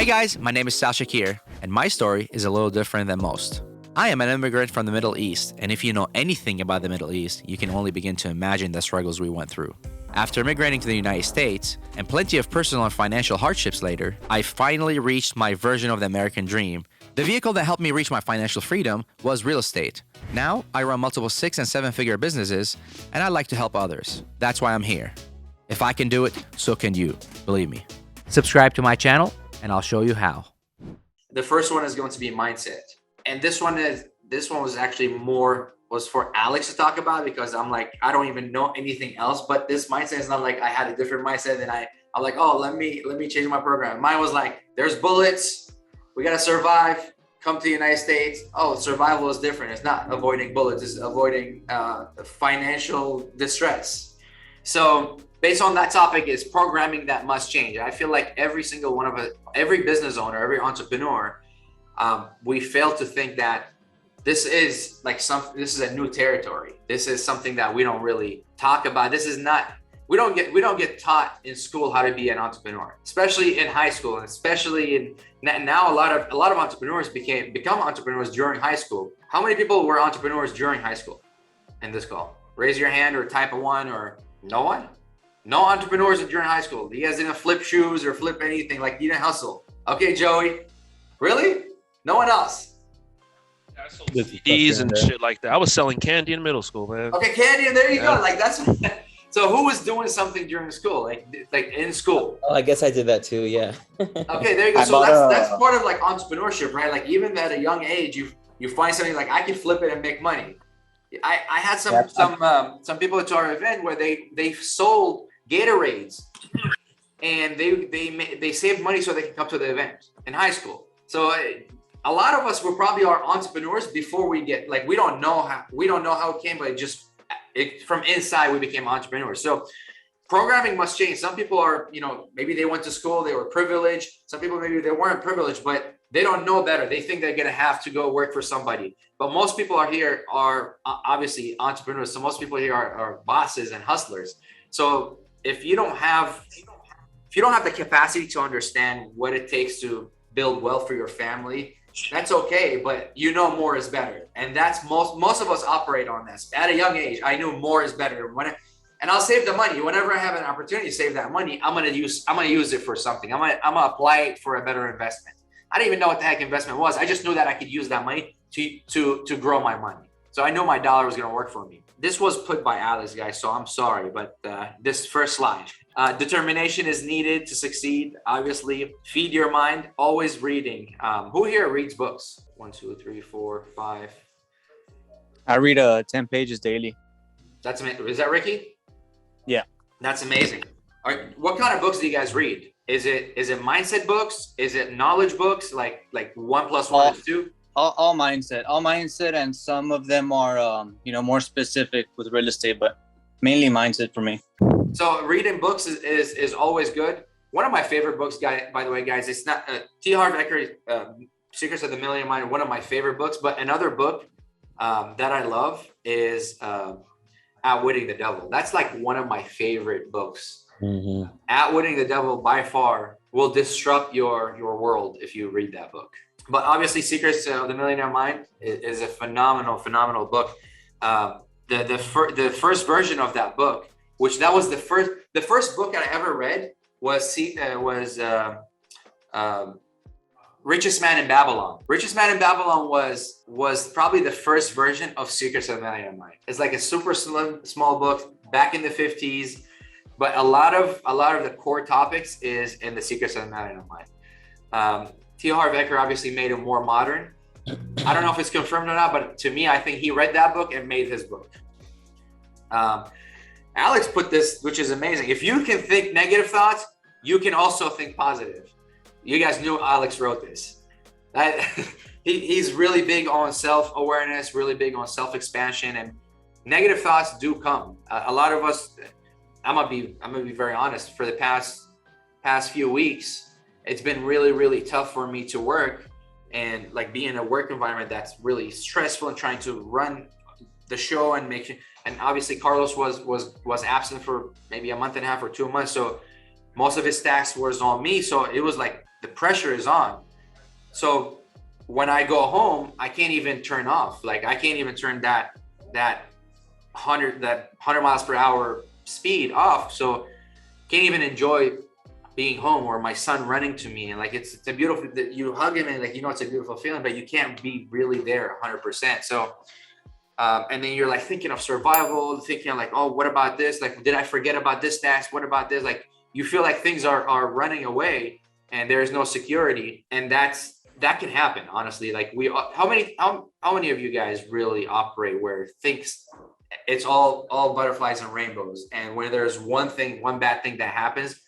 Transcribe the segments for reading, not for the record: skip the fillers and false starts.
Hey guys, my name is Shakir, and my story is a little different than most. I am an immigrant from the Middle East, and if you know anything about the Middle East, you can only begin to imagine the struggles we went through. After immigrating to the United States, and plenty of personal and financial hardships later, I finally reached my version of the American dream. The vehicle that helped me reach my financial freedom was real estate. Now, I run multiple 6- and 7-figure businesses, and I like to help others. That's why I'm here. If I can do it, so can you. Believe me. Subscribe to my channel, and I'll show you how. The first one is going to be mindset. And this one was actually was for Alex to talk about, because I'm like, I don't even know anything else, but this mindset is not like I had a different mindset and I'm like, oh, let me change my program. Mine was like, there's bullets, we got to survive, come to the United States. Oh, survival is different. It's not avoiding bullets, it's avoiding financial distress. So based on that topic is programming that must change. I feel like every single one of us, every business owner, every entrepreneur, we fail to think that this is a new territory. This is something that we don't really talk about. This is not, we don't get taught in school how to be an entrepreneur, especially in high school, and especially now a lot of entrepreneurs become entrepreneurs during high school. How many people were entrepreneurs during high school in this call? Raise your hand or type a 1, or no one? No entrepreneurs during high school. You guys didn't flip shoes or flip anything, like you didn't hustle. Okay, Joey, really? No one else? I sold CDs and shit like that. I was selling candy in middle school, man. Okay, candy, and there you go. Like that's so. Who was doing something during school, like in school? Oh, I guess I did that too. Yeah. Okay, there you go. So that's part of like entrepreneurship, right? Like even at a young age, you find something like I can flip it and make money. I had some people at our event where they sold Gatorades, and they saved money so they can come to the event in high school. So a lot of us were probably our entrepreneurs before we get, like, we don't know how it came, but from inside we became entrepreneurs. So programming must change. Some people are, maybe they went to school, they were privileged. Some people, maybe they weren't privileged, but they don't know better. They think they're going to have to go work for somebody. But most people are obviously entrepreneurs. So most people here are bosses and hustlers. So if you don't have the capacity to understand what it takes to build wealth for your family, that's okay, but more is better. And that's most of us operate on this. At a young age, I knew more is better. And I'll save the money. Whenever I have an opportunity to save that money, I'm gonna use it for something. I'm gonna apply it for a better investment. I didn't even know what the heck investment was. I just knew that I could use that money to grow my money. So I knew my dollar was gonna work for me. This was put by Alex, guys, so I'm sorry, but this first slide. Determination is needed to succeed. Obviously, feed your mind. Always reading. Who here reads books? 1, 2, 3, 4, 5. I read 10 pages daily. That's amazing. Is that Ricky? Yeah. That's amazing. All right, what kind of books do you guys read? Is it mindset books? Is it knowledge books? Like 1 + 1 is 2? All mindset, and some of them are more specific with real estate, but mainly mindset for me. So reading books is always good. One of my favorite books, by the way, guys, it's not T. Harv Eker, Secrets of the Millionaire Mind, one of my favorite books. But another book that I love is Outwitting the Devil. That's like one of my favorite books. Mm-hmm. Outwitting the Devil by far will disrupt your world if you read that book. But obviously, Secrets of the Millionaire Mind is a phenomenal book. The first version of that book, which that was the first book I ever read, was Richest Man in Babylon. Richest Man in Babylon was probably the first version of Secrets of the Millionaire Mind. It's like a super small book back in the 50s, but a lot of the core topics is in the Secrets of the Millionaire Mind. T. Harv Eker obviously made it more modern. I don't know if it's confirmed or not, but to me, I think he read that book and made his book. Alex put this, which is amazing. If you can think negative thoughts, you can also think positive. You guys knew Alex wrote this. He's really big on self-awareness, really big on self-expansion, and negative thoughts do come. A lot of us, I'm gonna be very honest. For the past few weeks, it's been really tough for me to work and like be in a work environment that's really stressful and trying to run the show and make. And obviously, Carlos was absent for maybe a month and a half or 2 months, so most of his tasks was on me. So it was like the pressure is on. So when I go home, I can't even turn off. Like I can't even turn that 100 miles per hour speed off. So can't even enjoy being home or my son running to me. And like, it's a beautiful, you hug him and like, it's a beautiful feeling, but you can't be really there 100%. So, and then you're like thinking of survival, thinking like, oh, what about this? Like, did I forget about this task? What about this? Like, you feel like things are running away and there's no security. And that can happen, honestly. Like how many of you guys really operate where things, it's all butterflies and rainbows. And when there's one bad thing that happens,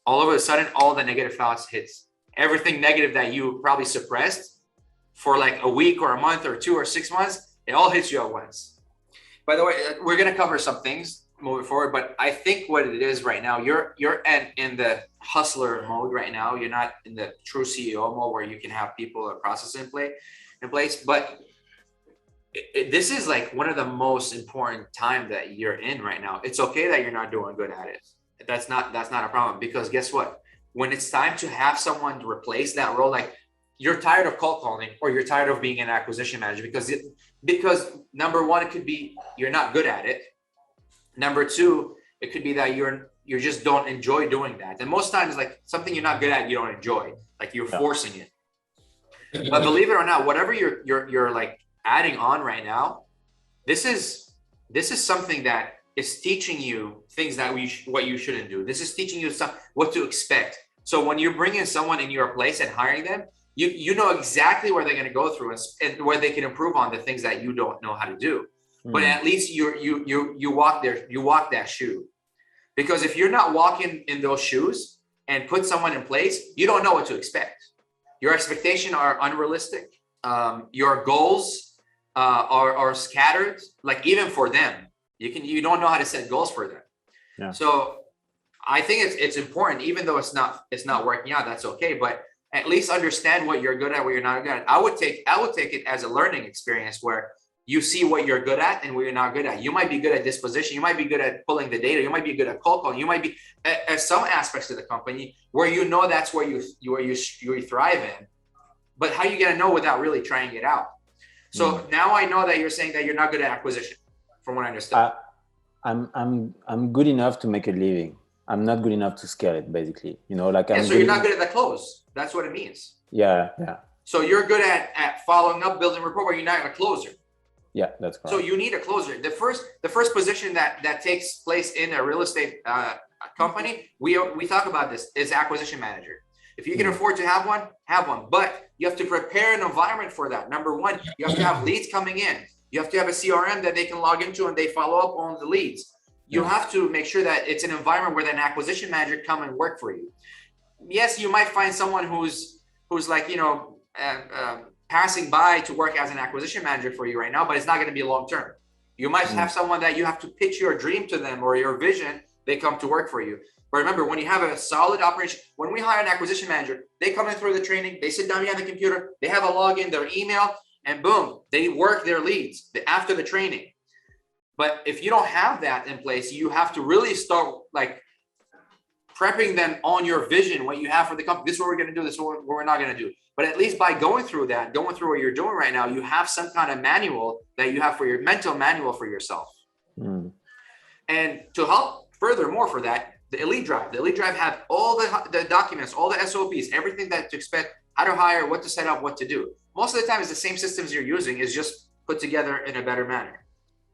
all of a sudden, all the negative thoughts hits. Everything negative that you probably suppressed for like a week or a month or 2 or 6 months, it all hits you at once. By the way, we're going to cover some things moving forward, but I think what it is right now, you're in the hustler mode right now. You're not in the true CEO mode where you can have people or process in place. But this is like one of the most important time that you're in right now. It's okay that you're not doing good at it. That's not a problem, because guess what? When it's time to have someone to replace that role, like you're tired of cold calling or you're tired of being an acquisition manager because number one, it could be you're not good at it. Number two, it could be that you just don't enjoy doing that. And most times, like something you're not good at, you don't enjoy, like you're forcing it. But believe it or not, whatever you're like adding on right now, this is something that is teaching you things that what you shouldn't do. This is teaching you what to expect. So when you're bringing someone in your place and hiring them, you know exactly where they're going to go through and where they can improve on the things that you don't know how to do. But at least you walk that shoe. Because if you're not walking in those shoes and put someone in place, you don't know what to expect. Your expectations are unrealistic. Your goals are scattered. Like even for them, you don't know how to set goals for them. Yeah. So I think it's important, even though it's not working out, that's okay. But at least understand what you're good at, what you're not good at. I would take it as a learning experience where you see what you're good at and what you're not good at. You might be good at disposition. You might be good at pulling the data. You might be good at cold calling. You might be at some aspects of the company where that's where you thrive in. But how are you gonna know without really trying it out? So now I know that you're saying that you're not good at acquisition, from what I understand. I'm good enough to make a living. I'm not good enough to scale it, basically. So you're not good at the close. That's what it means. Yeah. So you're good at following up, building rapport, but you're not a closer. Yeah, that's correct. So you need a closer. The first position that takes place in a real estate company, we talk about this, is acquisition manager. If you can afford to have one, have one. But you have to prepare an environment for that. Number one, you have to have leads coming in. You have to have a CRM that they can log into and they follow up on the leads. You have to make sure that it's an environment where an acquisition manager come and work for you. Yes, you might find someone who's like, passing by to work as an acquisition manager for you right now, but it's not going to be long term. You might have someone that you have to pitch your dream to them or your vision, they come to work for you. But remember, when you have a solid operation, when we hire an acquisition manager, they come in through the training, they sit down behind the computer, they have a login, their email, and boom, they work their leads after the training. But if you don't have that in place, you have to really start like prepping them on your vision, what you have for the company. This is what we're going to do. This is what we're not going to do. But at least by going through what you're doing right now, you have some kind of manual that you have for your mental manual for yourself. And to help furthermore for that, the Elite Drive have all the documents, all the SOPs, everything that to expect, how to hire, what to set up, what to do. Most of the time, it's the same systems you're using, is just put together in a better manner.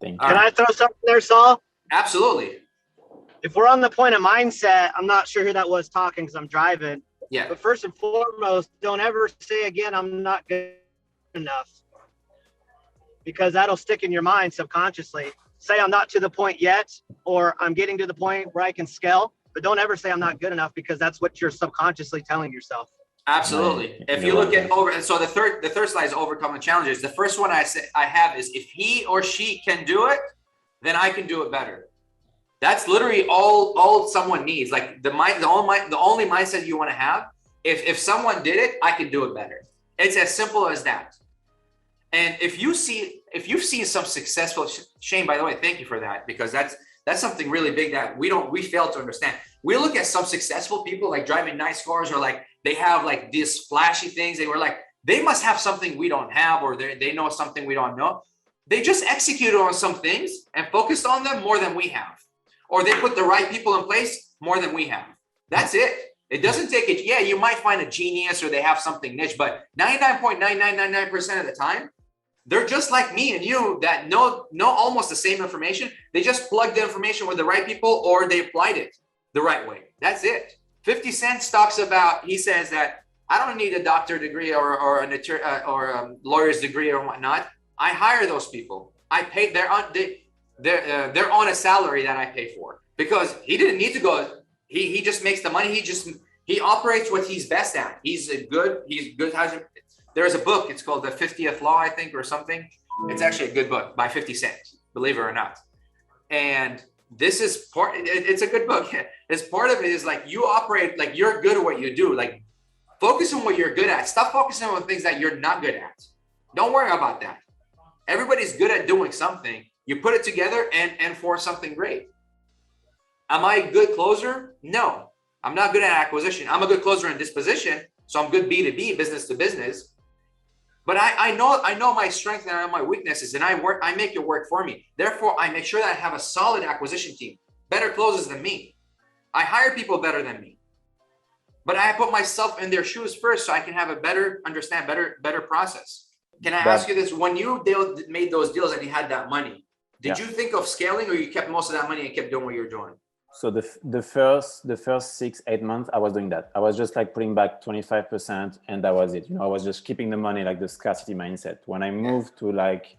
Can I throw something there, Saul? Absolutely. If we're on the point of mindset, I'm not sure who that was talking because I'm driving. Yeah. But first and foremost, don't ever say again, I'm not good enough. Because that'll stick in your mind subconsciously. Say I'm not to the point yet, or I'm getting to the point where I can scale. But don't ever say I'm not good enough, because that's what you're subconsciously telling yourself. Absolutely. If you look at so the third slide is overcoming challenges. The first one I have is, if he or she can do it, then I can do it better. That's literally all someone needs. Like the only mindset you want to have. If someone did it, I can do it better. It's as simple as that. And if you've seen some successful, Shane, by the way, thank you for that, because that's something really big that we fail to understand. We look at some successful people like driving nice cars or like They have like these flashy things. They were like, they must have something we don't have, or they know something we don't know. They just executed on some things and focused on them more than we have. Or they put the right people in place more than we have. That's it. It doesn't take it. Yeah, you might find a genius or they have something niche, but 99.9999% of the time, they're just like me and you that know almost the same information. They just plug the information with the right people, or they applied it the right way. That's it. 50 Cent talks about, he says that I don't need a doctor degree or a lawyer's degree or whatnot. I hire those people. I pay. They're on a salary that I pay for, because he didn't need to go. He just makes the money. He operates what he's best at. He's good. There's a book. It's called The 50th Law, I think, or something. It's actually a good book by 50 Cent, believe it or not. And this is part. It's a good book. It's part of it is like you operate like you're good at what you do. Like focus on what you're good at. Stop focusing on things that you're not good at. Don't worry about that. Everybody's good at doing something. You put it together and for something great. Am I a good closer? No, I'm not good at acquisition. I'm a good closer in disposition. So I'm good B2B, business to business. But I know my strength and I know my weaknesses, and I make it work for me. Therefore, I make sure that I have a solid acquisition team, better closers than me. I hire people better than me. But I put myself in their shoes first so I can have a better process. Can I ask you this? When you made those deals and you had that money, did you think of scaling, or you kept most of that money and kept doing what you're doing? So the first 6-8 months, I was doing that. I was just like putting back 25%, and that was it. I was just keeping the money, like the scarcity mindset. When I moved to like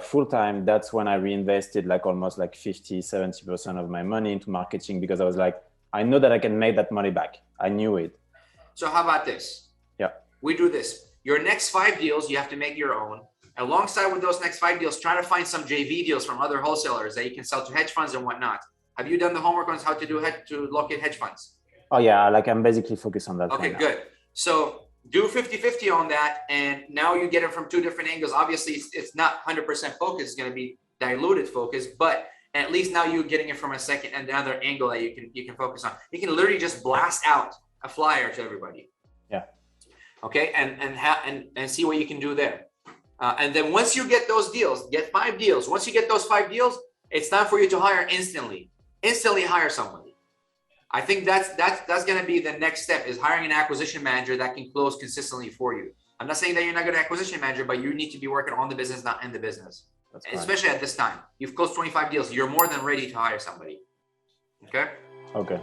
full time, that's when I reinvested like almost like 50-70% of my money into marketing, because I was like, I know that I can make that money back. I knew it. So how about this? Yeah. We do this. Your next 5 deals, you have to make your own. Alongside with those next 5 deals, try to find some JV deals from other wholesalers that you can sell to hedge funds and whatnot. Have you done the homework on how to locate hedge funds? Oh yeah, like I'm basically focused on that. Okay, good. So do 50-50 on that, and now you get it from 2 different angles. Obviously, it's not 100% focus. It's going to be diluted focus, but at least now you're getting it from another angle that you can focus on. You can literally just blast out a flyer to everybody. Yeah. Okay, and see what you can do there. And then once you get those deals, get 5 deals. Once you get those 5 deals, it's time for you to hire instantly. Instantly hire somebody. I think that's going to be the next step, is hiring an acquisition manager that can close consistently for you. I'm not saying that you're not good at acquisition manager, but you need to be working on the business, not in the business. Especially at this time. You've closed 25 deals. You're more than ready to hire somebody. Okay? Okay.